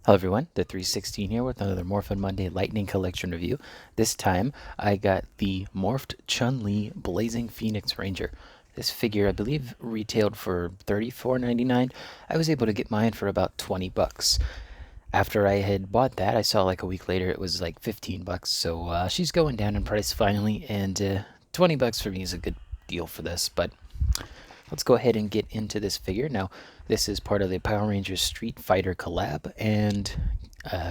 Hello everyone, the 316 here with another Morphed Monday Lightning Collection review. This time I got the Morphed Chun-Li Blazing Phoenix Ranger. This figure I believe retailed for $34.99. I was able to get mine for about 20 bucks. After I had bought that, I saw like a week later it was like 15 bucks. So she's going down in price finally, and 20 bucks for me is a good deal for this. But let's go ahead and get into this figure. Now, this is part of the Power Rangers Street Fighter collab, and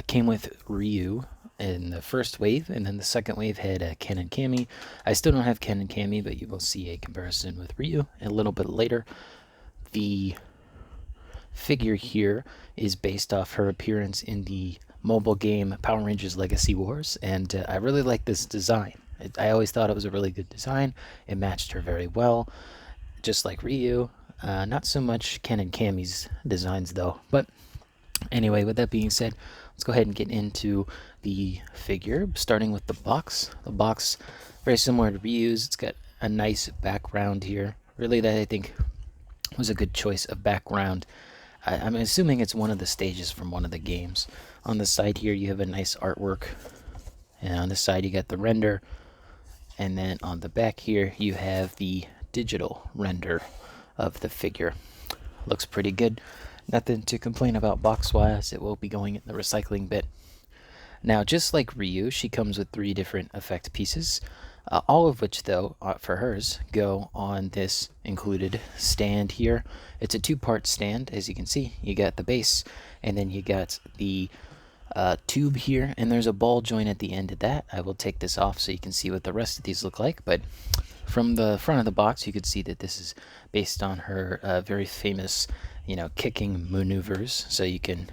came with Ryu in the first wave, and then the second wave had Ken and Cammy. I still don't have Ken and Cammy, but you will see a comparison with Ryu a little bit later. The figure here is based off her appearance in the mobile game Power Rangers Legacy Wars, and I really like this design. I always thought it was a really good design. It matched her very well, just like Ryu. Not so much Ken and Cammy's designs though. But anyway, with that being said, let's go ahead and get into the figure, starting with the box. The box, very similar to Ryu's. It's got a nice background here. Really, that I think was a good choice of background. I'm assuming it's one of the stages from one of the games. On the side here, you have a nice artwork. And on this side, you got the render. And then on the back here, you have the digital render of the figure. Looks pretty good. Nothing to complain about box-wise. It will be going in the recycling bin. Now, just like Ryu, she comes with 3 different effect pieces, all of which, though, for hers, go on this included stand here. It's a 2-part stand, as you can see. You got the base, and then you got the tube here, and there's a ball joint at the end of that. I will take this off so you can see what the rest of these look like, but from the front of the box, you could see that this is based on her very famous, kicking maneuvers. So you can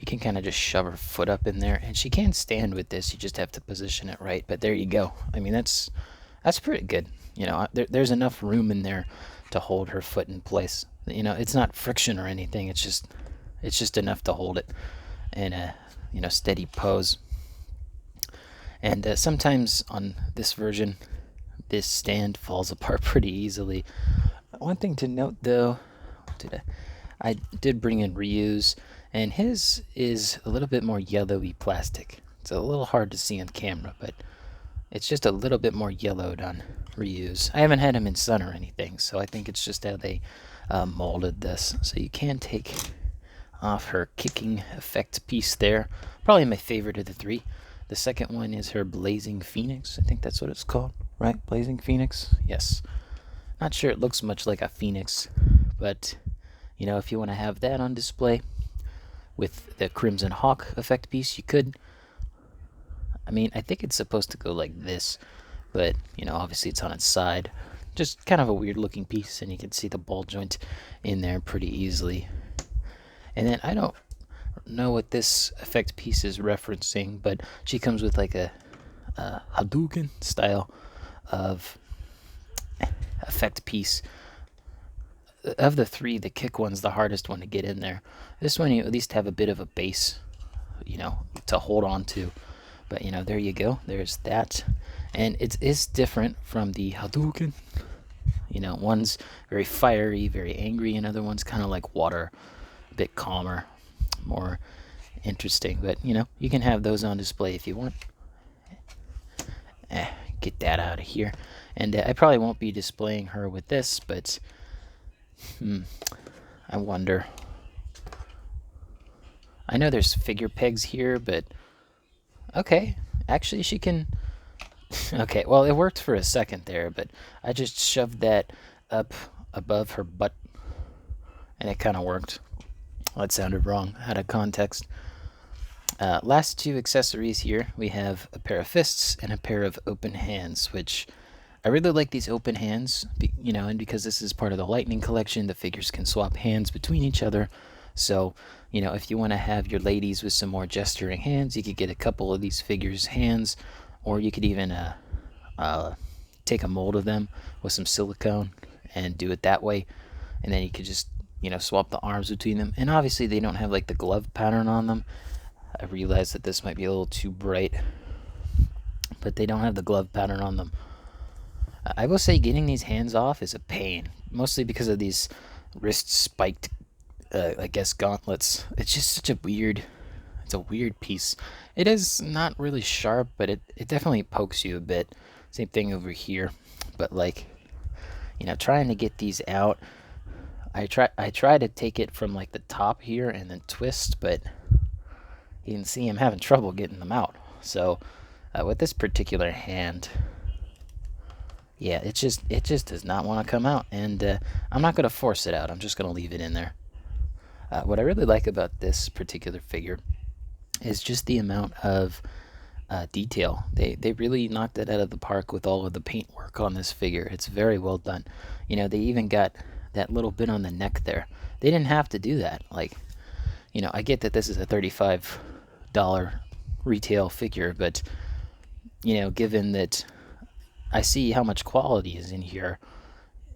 kind of just shove her foot up in there, and she can stand with this. You just have to position it right. But there you go. I mean, that's pretty good. There's enough room in there to hold her foot in place. It's not friction or anything. It's just enough to hold it in a steady pose. And sometimes on this version, this stand falls apart pretty easily. One thing to note, though, I did bring in Ryu's, and his is a little bit more yellowy plastic. It's a little hard to see on camera, but it's just a little bit more yellowed on Ryu's. I haven't had him in sun or anything, so I think it's just how they molded this. So you can take off her kicking effect piece there. Probably my favorite of the 3. The second one is her Blazing Phoenix. I think that's what it's called, right? Blazing Phoenix? Yes. Not sure it looks much like a phoenix, but, if you want to have that on display with the Crimson Hawk effect piece, you could. I mean, I think it's supposed to go like this, but, obviously it's on its side. Just kind of a weird looking piece, and you can see the ball joint in there pretty easily. And then I don't know what this effect piece is referencing, but she comes with like a Hadouken style of effect piece. Of the 3, the kick one's the hardest one to get in there. This one, you at least have a bit of a base, to hold on to. But, there you go. There's that. And it is different from the Hadouken. One's very fiery, very angry, and other one's kind of like water, a bit calmer, more interesting. But, you can have those on display if you want. Get that out of here. And I probably won't be displaying her with this, but I wonder. I know there's figure pegs here, but okay. Actually, she can. Okay, well, it worked for a second there, but I just shoved that up above her butt, and it kind of worked. Well, that sounded wrong, out of context. Last 2 accessories here, we have a pair of fists and a pair of open hands, which I really like these open hands, and because this is part of the Lightning collection, the figures can swap hands between each other. So, if you want to have your ladies with some more gesturing hands, you could get a couple of these figures' hands, or you could even take a mold of them with some silicone and do it that way, and then you could just, swap the arms between them. And obviously they don't have like the glove pattern on them. I realize that this might be a little too bright, but they don't have the glove pattern on them. I will say getting these hands off is a pain, mostly because of these wrist spiked, gauntlets. It's just such a weird It's a weird piece. It is not really sharp, but it definitely pokes you a bit. Same thing over here. But like, trying to get these out, I try to take it from like the top here and then twist, but you can see I'm having trouble getting them out. So with this particular hand, yeah, it just does not want to come out, and I'm not going to force it out. I'm just going to leave it in there. What I really like about this particular figure is just the amount of detail. They really knocked it out of the park with all of the paint work on this figure. It's very well done. They even got that little bit on the neck there. They didn't have to do that. Like, I get that this is a $35 retail figure, but given that I see how much quality is in here,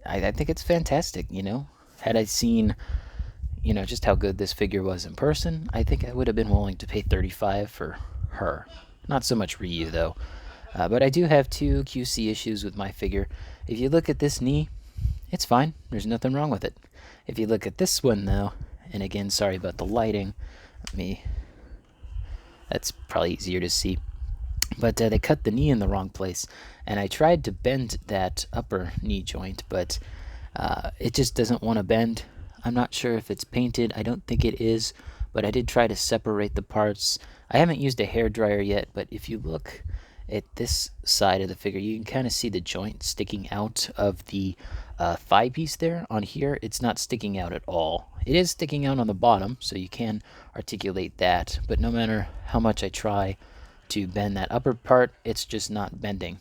I think it's fantastic. Had I seen just how good this figure was in person, I think I would have been willing to pay 35 for her. Not so much Ryu though. But I do have two QC issues with my figure. If you look at this knee, it's fine. There's nothing wrong with it. If you look at this one though, and again, sorry about the lighting. That's probably easier to see. But they cut the knee in the wrong place, and I tried to bend that upper knee joint, but it just doesn't want to bend. I'm not sure if it's painted. I don't think it is, but I did try to separate the parts. I haven't used a hair dryer yet, but if you look at this side of the figure, you can kind of see the joint sticking out of the thigh piece there. On here, it's not sticking out at all. It is sticking out on the bottom, so you can articulate that, but no matter how much I try to bend that upper part, it's just not bending.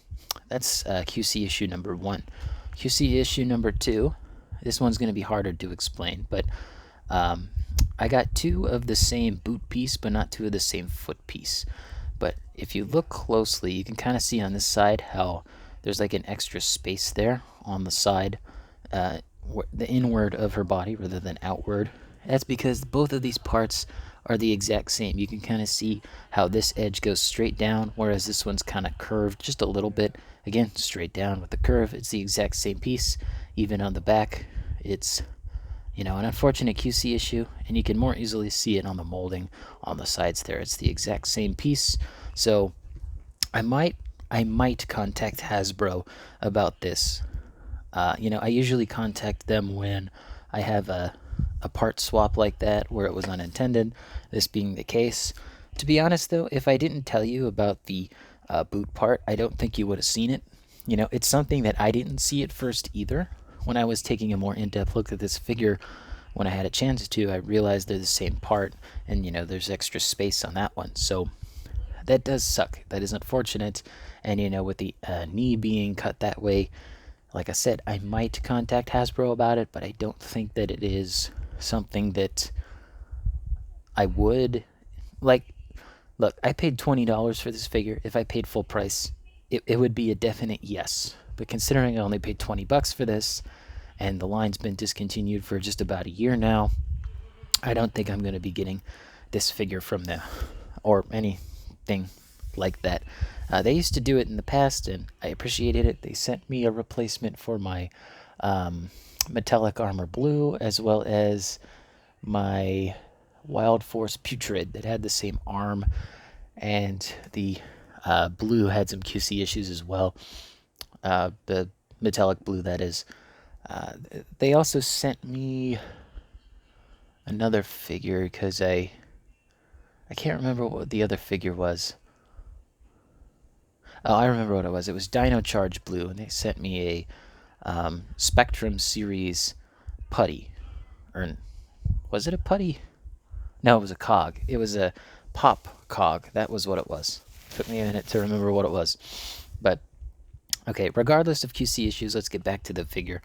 That's QC issue number 1. QC issue number 2, this one's going to be harder to explain, but I got 2 of the same boot piece, but not 2 of the same foot piece. But if you look closely, you can kind of see on this side how there's like an extra space there on the side, the inward of her body rather than outward. That's because both of these parts are the exact same. You can kind of see how this edge goes straight down, whereas this one's kind of curved just a little bit. Again, straight down with the curve. It's the exact same piece. Even on the back, it's an unfortunate QC issue, and you can more easily see it on the molding on the sides there. It's the exact same piece. So I might contact Hasbro about this. I usually contact them when I have a part swap like that where it was unintended, this being the case. To be honest though, if I didn't tell you about the boot part, I don't think you would have seen it. It's something that I didn't see at first either. When I was taking a more in-depth look at this figure, when I had a chance to, I realized they're the same part, and there's extra space on that one. So that does suck. That is unfortunate. And with the knee being cut that way, like I said, I might contact Hasbro about it, but I don't think that it is something that I would like. Look, I paid $20 for this figure. If I paid full price, it would be a definite yes. But considering I only paid $20 for this, and the line's been discontinued for just about a year now, I don't think I'm going to be getting this figure from them or anything like that. They used to do it in the past, and I appreciated it. They sent me a replacement for my metallic armor blue, as well as my Wild Force Putrid that had the same arm, and the blue had some QC issues as well. The metallic blue, that is. They also sent me another figure because I can't remember what the other figure was. Oh, I remember what it was. It was Dino Charge Blue, and they sent me a Spectrum Series putty. Or was it a putty? No, it was a cog. It was a pop cog. That was what it was. Took me a minute to remember what it was. But, okay, regardless of QC issues, let's get back to the figure.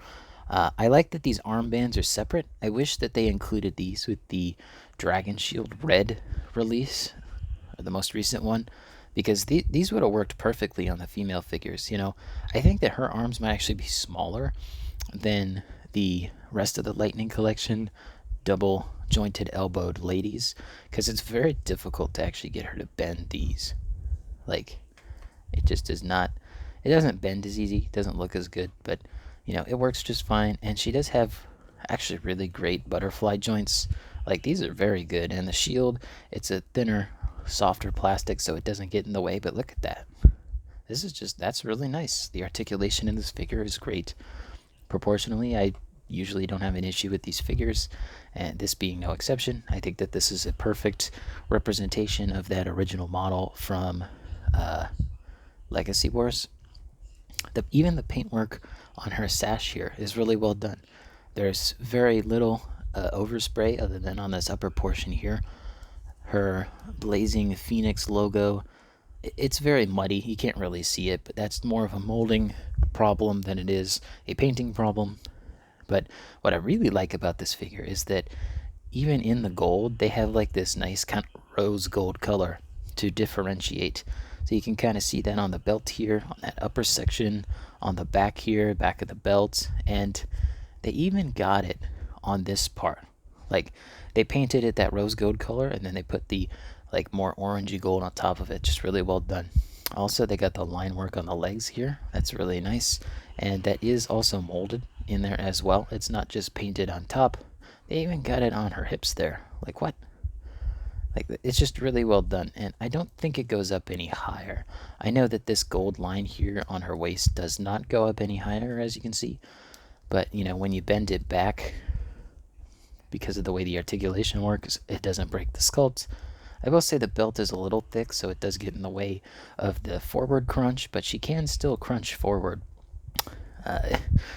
I like that these armbands are separate. I wish that they included these with the Dragon Shield Red release, or the most recent one, because these would have worked perfectly on the female figures. I think that her arms might actually be smaller than the rest of the Lightning Collection double jointed elbowed ladies, because it's very difficult to actually get her to bend these. Like, it just does not, it doesn't bend as easy, it doesn't look as good, but it works just fine. And she does have actually really great butterfly joints Like, these are very good. And the shield, it's a thinner, softer plastic, so it doesn't get in the way. But look at that. That's really nice. The articulation in this figure is great. Proportionally, I usually don't have an issue with these figures, and this being no exception. I think that this is a perfect representation of that original model from Legacy Wars. Even the paintwork on her sash here is really well done. There's very little overspray other than on this upper portion here. Her blazing phoenix logo, it's very muddy. You can't really see it, but that's more of a molding problem than it is a painting problem. But what I really like about this figure is that even in the gold, they have like this nice kind of rose gold color to differentiate. So you can kind of see that on the belt here, on that upper section, on the back here, back of the belt, and they even got it on this part. Like, they painted it that rose gold color, and then they put the like more orangey gold on top of it. Just really well done. Also, they got the line work on the legs here. That's really nice, and that is also molded in there as well. It's not just painted on top. They even got it on her hips there. Like, what? Like, it's just really well done, and I don't think it goes up any higher. I know that this gold line here on her waist does not go up any higher, as you can see, but you know, when you bend it back, because of the way the articulation works, it doesn't break the sculpt. I will say the belt is a little thick, so it does get in the way of the forward crunch, but she can still crunch forward.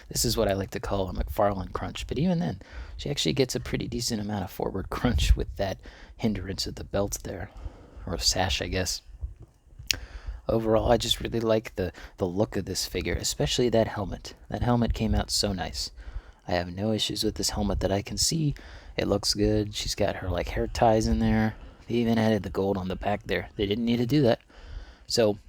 This is what I like to call a McFarlane crunch, but even then, she actually gets a pretty decent amount of forward crunch with that hindrance of the belt there, or sash, I guess. Overall, I just really like the look of this figure, especially that helmet. That helmet came out so nice. I have no issues with this helmet that I can see. It looks good. She's got her like hair ties in there. They even added the gold on the back there. They didn't need to do that. So,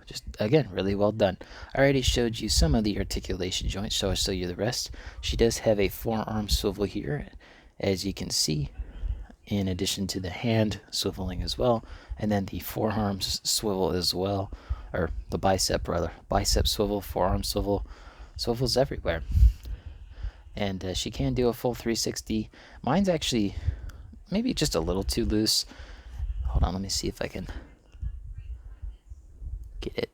just again, really well done. I already showed you some of the articulation joints, so I'll show you the rest. She does have a forearm swivel here, as you can see, in addition to the hand swiveling as well, and then the forearms swivel as well, or the bicep rather. Bicep swivel, forearm swivel, swivels everywhere. And she can do a full 360. Mine's actually maybe just a little too loose. Hold on, let me see if I can get it.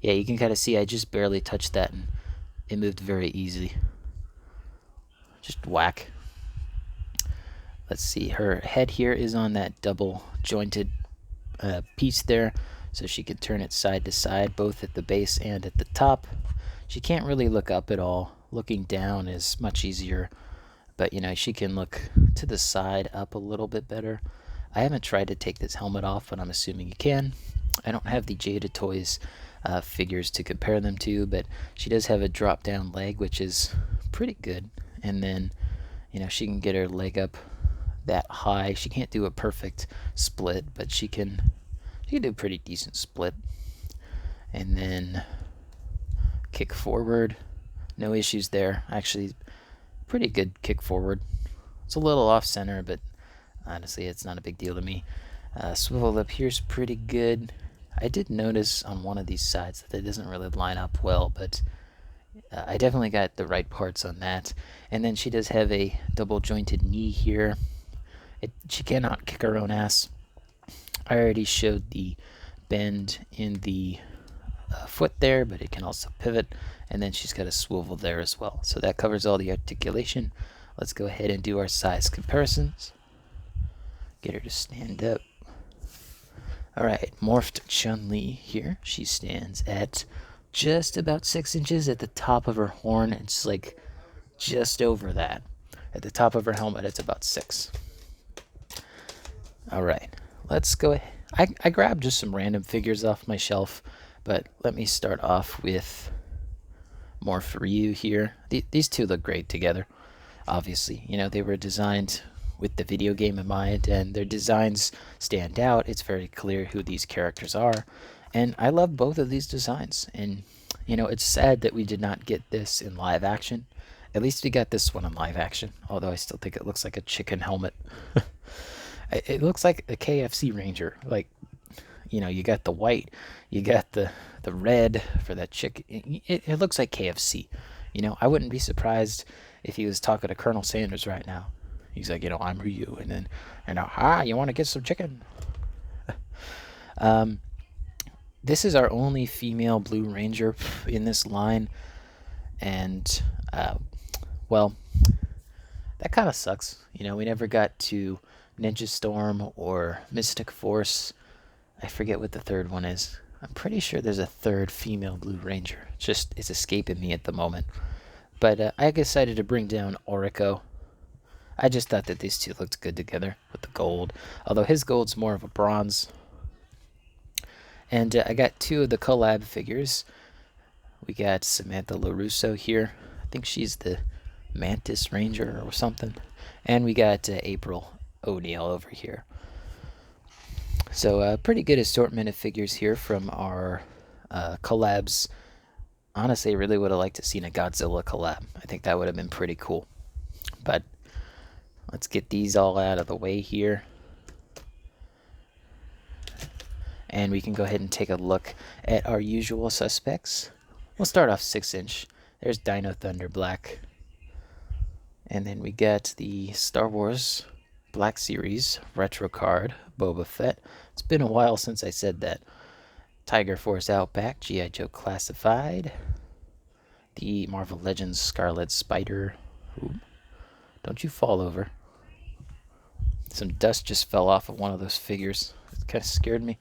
Yeah, you can kind of see I just barely touched that and it moved very easily. Just whack. Let's see, her head here is on that double jointed piece there, so she can turn it side to side, both at the base and at the top. She can't really look up at all. Looking down is much easier, but you know, she can look to the side up a little bit better. I haven't tried to take this helmet off, but I'm assuming you can. I don't have the Jada Toys figures to compare them to, but she does have a drop down leg, which is pretty good. And then, you know, she can get her leg up that high. She can't do a perfect split, but she can do a pretty decent split. And then kick forward, no issues there. Actually, pretty good kick forward. It's a little off center, but honestly, it's not a big deal to me. Swivel up here's pretty good. I did notice on one of these sides that it doesn't really line up well, but I definitely got the right parts on that. And then she does have a double jointed knee here. She cannot kick her own ass. I already showed the bend in the foot there, but it can also pivot, and then she's got a swivel there as well. So that covers all the articulation. Let's go ahead and do our size comparisons. Get her to stand up. Alright, Morphed Chun-Li here. She stands at just about 6 inches at the top of her horn. It's like just over that. At the top of her helmet, it's about 6. Alright, let's go ahead. I grabbed just some random figures off my shelf, but let me start off with Morphed Ryu here. These two look great together. Obviously, you know, they were designed with the video game in mind, and their designs stand out. It's very clear who these characters are, and I love both of these designs. And you know, it's sad that we did not get this in live action. At least we got this one in live action, although I still think it looks like a chicken helmet. It looks like a KFC Ranger. Like, you know, you got the white, you got the red for that chicken. It looks like KFC. You know, I wouldn't be surprised if he was talking to Colonel Sanders right now. He's like, I'm Ryu, and then, you want to get some chicken? This is our only female Blue Ranger in this line, and well, that kind of sucks. We never got to Ninja Storm or Mystic Force. I forget what the third one is. I'm pretty sure there's a third female Blue Ranger. It's escaping me at the moment. But I decided to bring down Orico. I just thought that these two looked good together with the gold. Although his gold's more of a bronze. And I got two of the collab figures. We got Samantha LaRusso here. I think she's the Mantis Ranger or something. And we got April O'Neil over here. So a pretty good assortment of figures here from our collabs. Honestly, I really would have liked to seen a Godzilla collab. I think that would have been pretty cool. But let's get these all out of the way here. And we can go ahead and take a look at our usual suspects. We'll start off 6-inch. There's Dino Thunder Black. And then we get the Star Wars Black Series retro card, Boba Fett. It's been a while since I said that. Tiger Force Outback, G.I. Joe Classified. The Marvel Legends Scarlet Spider. Ooh, don't you fall over. Some dust just fell off of one of those figures. It kind of scared me.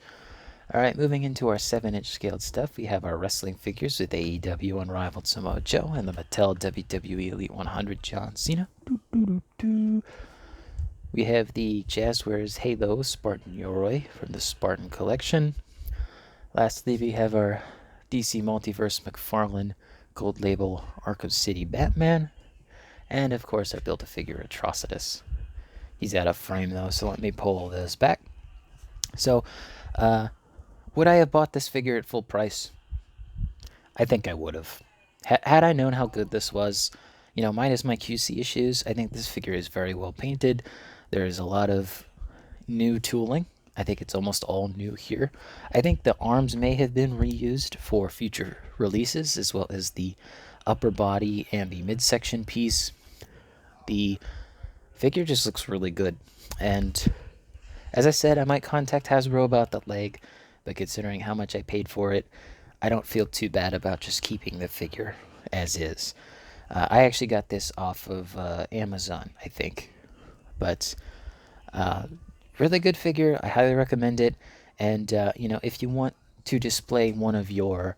Alright, moving into our 7-inch scaled stuff, we have our wrestling figures with AEW Unrivaled Samoa Joe and the Mattel WWE Elite 100 John Cena. We have the Jazzwares Halo Spartan Yoroi from the Spartan Collection. Lastly, we have our DC Multiverse McFarlane Gold Label Arkham City Batman. And of course, I built a figure Atrocitus. He's out of frame though, so let me pull all those back. So, would I have bought this figure at full price? I think I would have. Had I known how good this was, minus my QC issues, I think this figure is very well painted. There's a lot of new tooling. I think it's almost all new here. I think the arms may have been reused for future releases, as well as the upper body and the midsection piece. The figure just looks really good. And as I said, I might contact Hasbro about the leg, but considering how much I paid for it, I don't feel too bad about just keeping the figure as is. I actually got this off of Amazon, I think. But really good figure. I highly recommend it. And, if you want to display one of your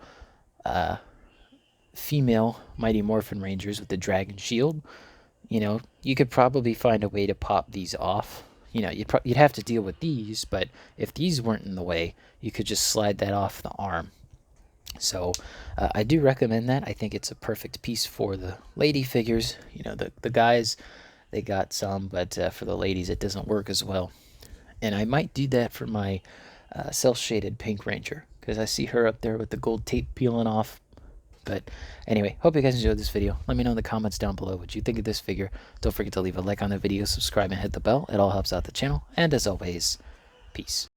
female Mighty Morphin Rangers with the Dragon Shield, you could probably find a way to pop these off. You'd have to deal with these, but if these weren't in the way, you could just slide that off the arm. So I do recommend that. I think it's a perfect piece for the lady figures. The guys, they got some, but for the ladies, it doesn't work as well. And I might do that for my cel-shaded Pink Ranger, because I see her up there with the gold tape peeling off. But anyway, hope you guys enjoyed this video. Let me know in the comments down below what you think of this figure. Don't forget to leave a like on the video, subscribe, and hit the bell. It all helps out the channel. And as always, peace.